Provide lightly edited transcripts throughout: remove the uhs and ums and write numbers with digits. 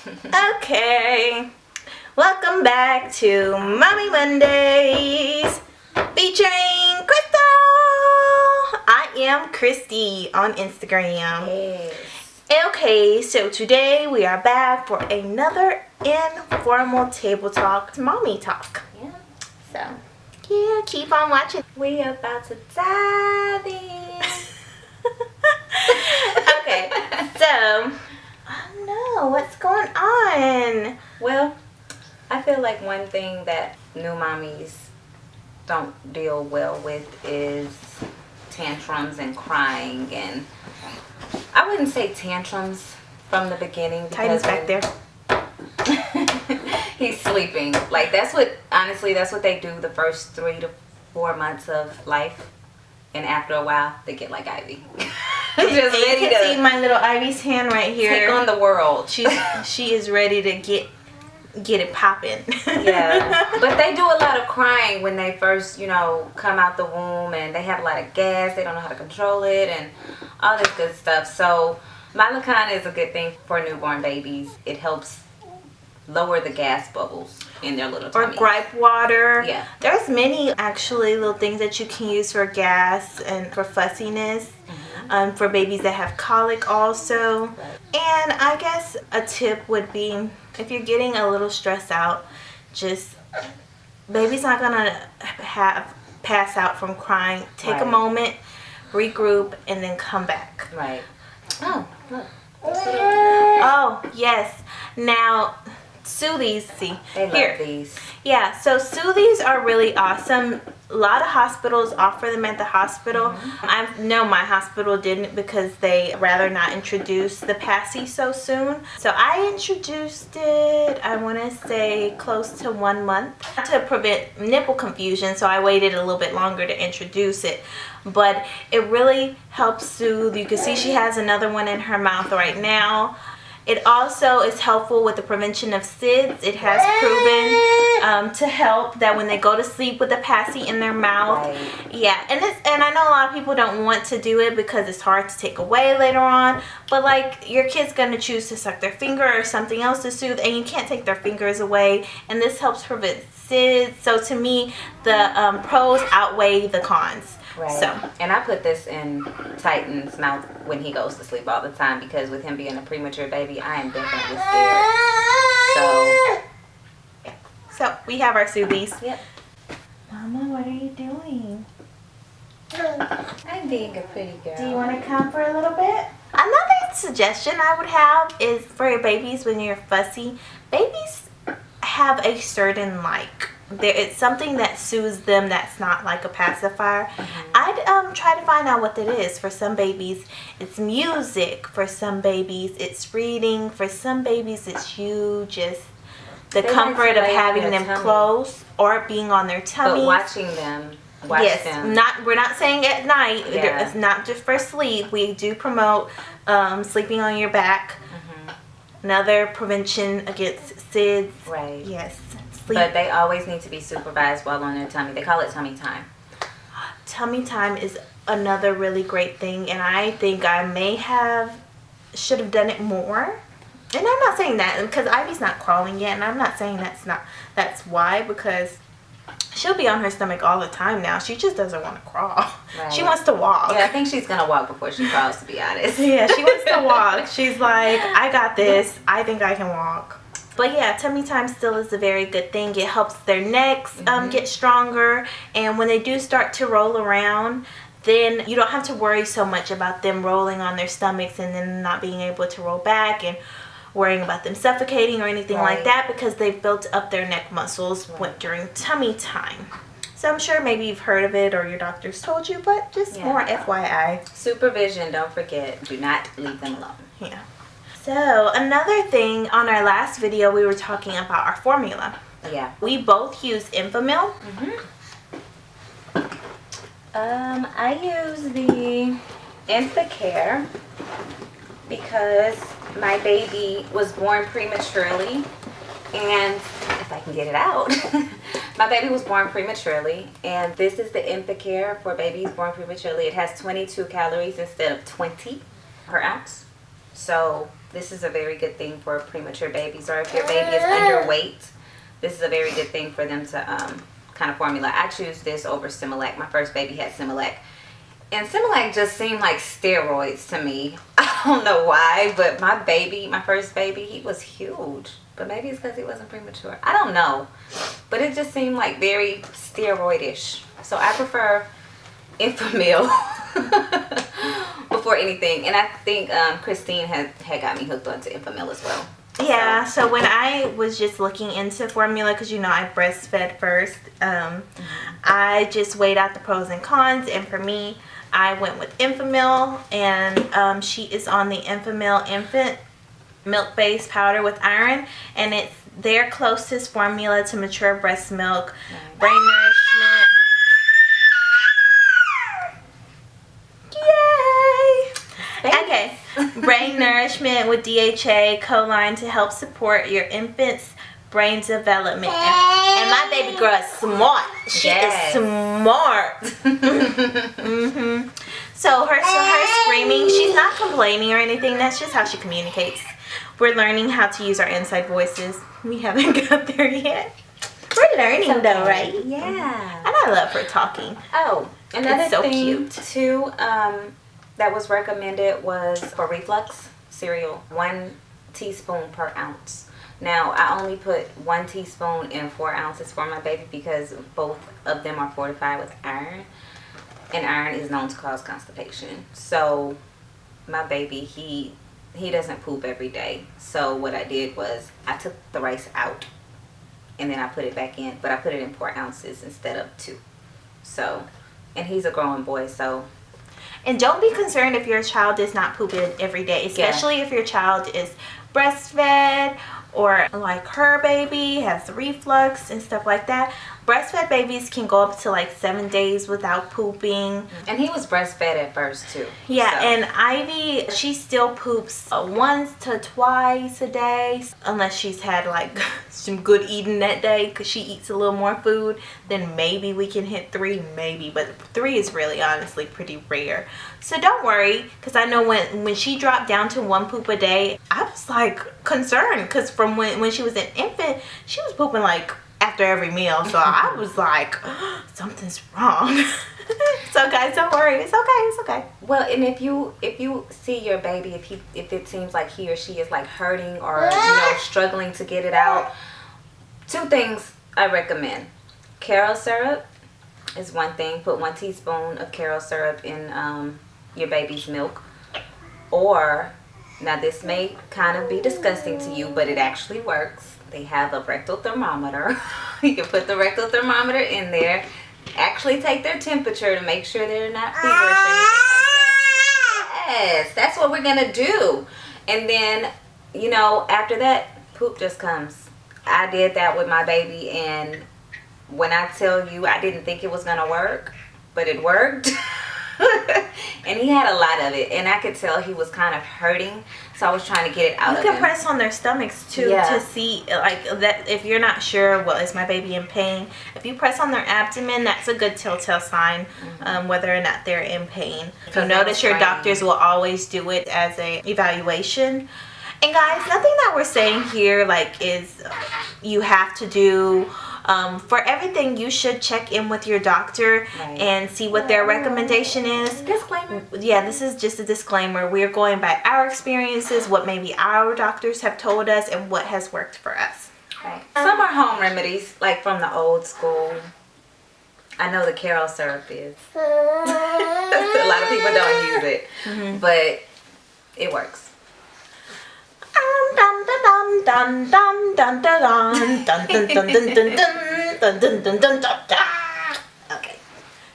Okay, welcome back to Mommy Mondays featuring Crystal. I am Christy on Instagram. Yes. Okay, so today we are back for another informal table talk, mommy talk. Yeah. So, yeah, keep on watching. We about to dive in. Okay, so, I don't know, what's going on? Well, I feel like one thing that new mommies don't deal well with is tantrums and crying, and I wouldn't say tantrums from the beginning. Titan's back there. He's sleeping. Like honestly, that's what they do the first 3 to 4 months of life, and after a while they get like Ivy. Just ready you can see my little Ivy's hand right here. Take on the world. She is ready to get it popping. Yeah, but they do a lot of crying when they first, come out the womb, and they have a lot of gas. They don't know how to control it and all this good stuff. So Mylicon is a good thing for newborn babies. It helps lower the gas bubbles in their little tummies. Or gripe water. Yeah. There's many actually little things that you can use for gas and for fussiness. For babies that have colic also. Right. And I guess a tip would be, if you're getting a little stressed out, just, baby's not gonna pass out from crying. Take a moment, regroup, and then come back. Right. Oh, look. Oh, yes. Now, Soothies, see. They love these. Yeah, so Soothies are really awesome. A lot of hospitals offer them at the hospital. I know my hospital didn't because they rather not introduce the Passy so soon. So I introduced it, I want to say close to 1 month to prevent nipple confusion. So I waited a little bit longer to introduce it. But it really helps soothe. You can see she has another one in her mouth right now. It also is helpful with the prevention of SIDS. It has proven to help that when they go to sleep with a Passy in their mouth. Right. Yeah, and I know a lot of people don't want to do it because it's hard to take away later on. But like your kid's gonna choose to suck their finger or something else to soothe, and you can't take their fingers away. And this helps prevent SIDS. So to me, the pros outweigh the cons. Right. So. And I put this in Titan's mouth when he goes to sleep all the time, because with him being a premature baby, I am definitely scared. So we have our Soothies. Yep. Mama, what are you doing? I'm being a pretty girl. Do you want to come for a little bit? Another suggestion I would have is for your babies when you're fussy. Babies have a certain it's something that soothes them that's not like a pacifier. I'd try to find out what it is. For some babies it's music, for some babies it's reading, for some babies it's you just the comfort of having them close or being on their tummy. But watching them. We're not saying at night. Yeah. It's not just for sleep. We do promote sleeping on your back. Another prevention against SIDS. Right. Yes. Sleep. But they always need to be supervised while on their tummy. They call it tummy time. Tummy time is another really great thing, and I think I should have done it more. And I'm not saying that because Ivy's not crawling yet, and I'm not saying that's why, because she'll be on her stomach all the time now. She just doesn't want to crawl. Right. She wants to walk. Yeah, I think she's going to walk before she crawls, to be honest. Yeah, she wants to walk. She's like, I got this. I think I can walk. But yeah, tummy time still is a very good thing. It helps their necks get stronger. And when they do start to roll around, then you don't have to worry so much about them rolling on their stomachs and then not being able to roll back and worrying about them suffocating or anything like that, because they've built up their neck muscles during tummy time. So I'm sure maybe you've heard of it or your doctor's told you, but just more FYI. Supervision, don't forget. Do not leave them alone. Yeah. So another thing, on our last video we were talking about our formula. Yeah. We both use Informal. I use the Infacare because my baby was born prematurely, and if I can get it out, my baby was born prematurely, and this is the Infacare for babies born prematurely. It has 22 calories instead of 20 per ounce. So this is a very good thing for premature babies, or if your baby is underweight, this is a very good thing for them to kind of formula. I choose this over Similac. My first baby had Similac. And Similac just seemed like steroids to me. I don't know why, but my first baby, he was huge. But maybe it's because he wasn't premature. I don't know. But it just seemed like very steroid-ish. So I prefer Informal before anything. And I think Christine had got me hooked onto Informal as well. Yeah, so when I was just looking into formula, because you know I breastfed first, I just weighed out the pros and cons, and for me, I went with Informal, and she is on the Informal infant milk-based powder with iron, and it's their closest formula to mature breast milk, brain nourishment. Yay! Okay. Brain nourishment with DHA, choline to help support your infant's brain development. And my baby girl is smart. She is smart. So her screaming, she's not complaining or anything. That's just how she communicates. We're learning how to use our inside voices. We haven't got there yet. We're learning though, right? Yeah. And I love her talking. Oh, another so thing cute. too that was recommended was for reflux cereal, 1 teaspoon per ounce. Now, I only put 1 teaspoon in 4 ounces for my baby because both of them are fortified with iron, and iron is known to cause constipation. So my baby, he doesn't poop every day. So what I did was I took the rice out and then I put it back in, but I put it in 4 ounces instead of 2. So, and he's a growing boy, so. And don't be concerned if your child does not poop it every day, especially if your child is breastfed or like her baby has reflux and stuff like that. Breastfed babies can go up to like 7 days without pooping. And he was breastfed at first too. Yeah, so. and Ivy, she still poops once to twice a day, unless she's had like some good eating that day because she eats a little more food. Then maybe we can hit 3, maybe, but 3 is really honestly pretty rare. So don't worry, because I know when she dropped down to 1 poop a day, I was like concerned because from when she was an infant, she was pooping like after every meal. So I was like, oh, something's wrong. So guys, don't worry, it's okay, it's okay. Well, and if you see your baby, if it seems like he or she is like hurting or struggling to get it out, 2 things I recommend. Carob syrup is one thing. Put 1 teaspoon of carob syrup in your baby's milk. Or, now this may kind of be disgusting to you, but it actually works. They have a rectal thermometer. You can put the rectal thermometer in there. Actually take their temperature to make sure they're not feverish or anything like that. Yes, that's what we're going to do. And then, after that, poop just comes. I did that with my baby, and when I tell you I didn't think it was going to work, but it worked. And he had a lot of it, and I could tell he was kind of hurting, so I was trying to get it out of him. You can press on their stomachs too to see like that. If you're not sure, well, is my baby in pain? If you press on their abdomen, that's a good telltale sign whether or not they're in pain. So notice your doctors will always do it as a evaluation. And guys, nothing that we're saying here like is you have to do. For everything, you should check in with your doctor and see what their recommendation is. Disclaimer. Yeah, this is just a disclaimer. We're going by our experiences, what maybe our doctors have told us, and what has worked for us. Right. Some are home remedies, like from the old school. I know the carob syrup is. A lot of people don't use it, but it works. Okay.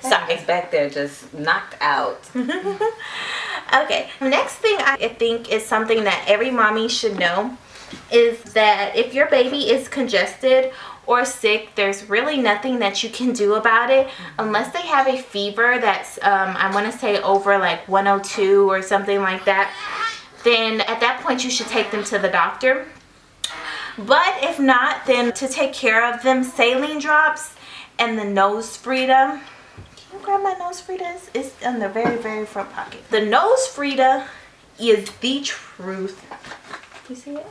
Sorry, it's back there just knocked out. Okay, next thing I think is something that every mommy should know is that if your baby is congested or sick, there's really nothing that you can do about it unless they have a fever that's I want to say over like 102 or something like that. Then at that point you should take them to the doctor. But if not, then to take care of them, saline drops and the nose Frida. Can you grab my nose Frida? It's in the very, very front pocket. The nose Frida is the truth. You see it?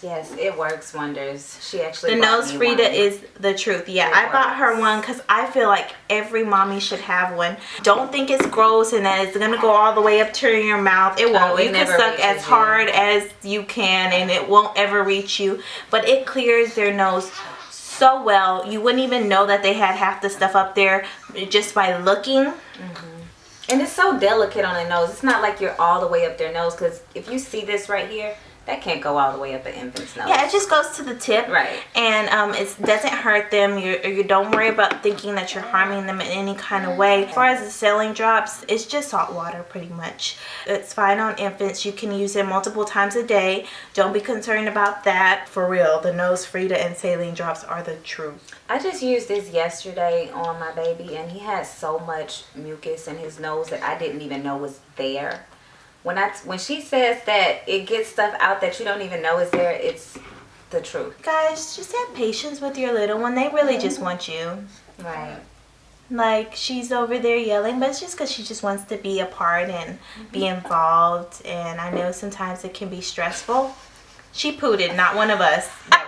Yes, it works wonders. She actually The bought nose me Frida one. is the truth. Yeah, It I bought her works. one because I feel like every mommy should have one. Don't think it's gross and that it's gonna go all the way up to your mouth. It won't. it You can never suck as reaches you. hard as you can and it won't ever reach you. But it clears their nose so well. You wouldn't even know that they had half the stuff up there just by looking. And it's so delicate on the nose. It's not like you're all the way up their nose, because if you see this right here, that can't go all the way up an infant's nose. Yeah, it just goes to the tip. Right. And it doesn't hurt them. You don't worry about thinking that you're harming them in any kind of way. As far as the saline drops, it's just salt water pretty much. It's fine on infants. You can use it multiple times a day. Don't be concerned about that. For real, the nose Frida and saline drops are the truth. I just used this yesterday on my baby, and he had so much mucus in his nose that I didn't even know was there. When she says that it gets stuff out that you don't even know is there, it's the truth. Guys, just have patience with your little one. They really just want you. Right. Like, she's over there yelling, but it's just because she just wants to be a part and be involved. And I know sometimes it can be stressful. She pooted, not one of us. That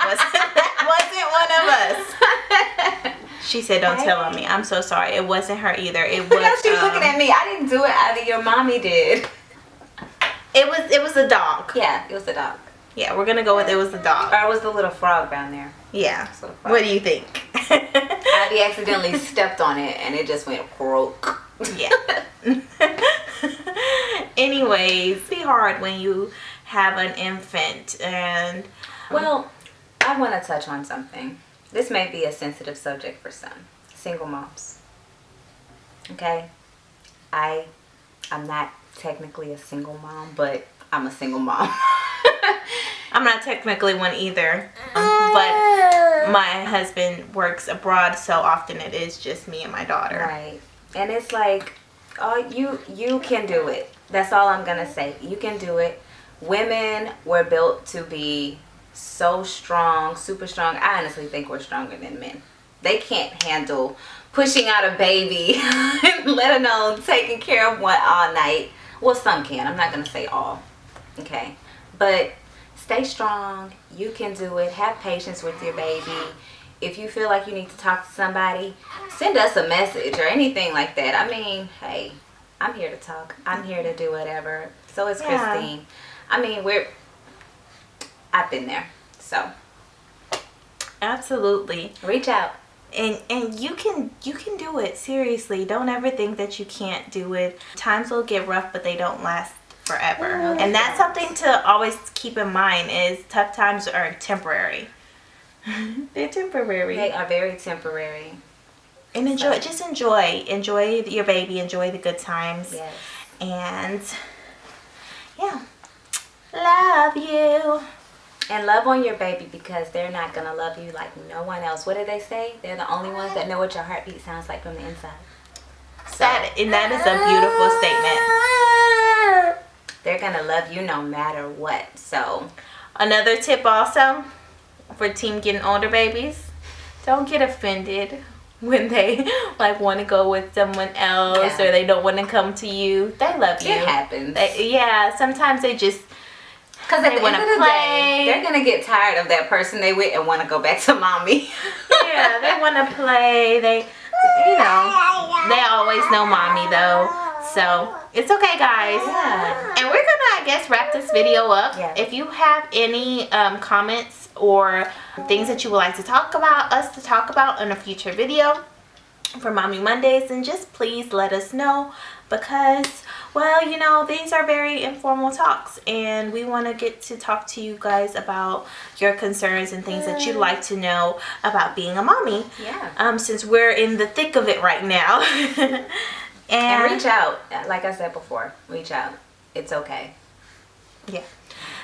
wasn't one of us. She said, don't tell on me. I'm so sorry. It wasn't her either. It was. Look how she's looking at me. I didn't do it. Either your mommy did. It was a dog. Yeah, it was the dog. Yeah, we're gonna go with it was the dog. Or it was the little frog down there. Yeah. It's a little frog. What do you think? Abby accidentally stepped on it and it just went broke. Yeah. Anyways, it's be hard when you have an infant and Well, I want to touch on something. This may be a sensitive subject for some. Single moms. Okay? I'm not technically a single mom, but I'm a single mom. I'm not technically one either, but my husband works abroad, so often it is just me and my daughter. Right. And it's like, oh, you can do it. That's all I'm gonna say. You can do it. Women were built to be so strong, super strong. I honestly think we're stronger than men. They can't handle pushing out a baby, let alone taking care of one all night. Well, some can. I'm not gonna say all. Okay, but stay strong. You can do it. Have patience with your baby. If you feel like you need to talk to somebody, send us a message or anything like that. I mean, hey, I'm here to talk. I'm here to do whatever. So is Yeah. Christine. I mean, I've been there. So Absolutely. reach out. And you can do it. Seriously, don't ever think that you can't do it. Times will get rough, but they don't last forever. And that's something to always keep in mind is tough times are temporary. They're temporary. They are very temporary. And enjoy your baby, enjoy the good times. Yes. And yeah, love you. And love on your baby, because they're not going to love you like no one else. What did they say? They're the only ones that know what your heartbeat sounds like from the inside. That is a beautiful statement. They're going to love you no matter what. So Another tip also for team getting older babies, don't get offended when they like want to go with someone else Yeah. or they don't want to come to you. They love you. it happens. Sometimes they just Because at they the wanna end of the play. day, they're going to get tired of that person they with and want to go back to mommy. yeah, they want to play. They always know mommy though. So it's okay, guys. Yeah. And we're gonna, I guess, wrap this video up. Yeah. If you have any comments or things that you would like to talk about in a future video for Mommy Mondays, then just please let us know, because, well, these are very informal talks and we want to get to talk to you guys about your concerns and things that you'd like to know about being a mommy. Yeah. Since we're in the thick of it right now. And reach out. Like I said before, reach out. It's okay. Yeah.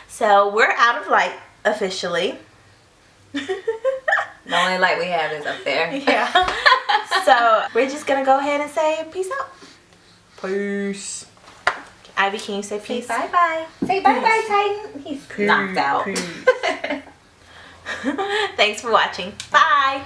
So we're out of light officially. The only light we have is up there. Yeah. So we're just gonna go ahead and say peace out. Peace. Ivy, can you say peace? Say bye-bye. Say bye-bye, Titan. He's knocked out. Thanks for watching. Bye.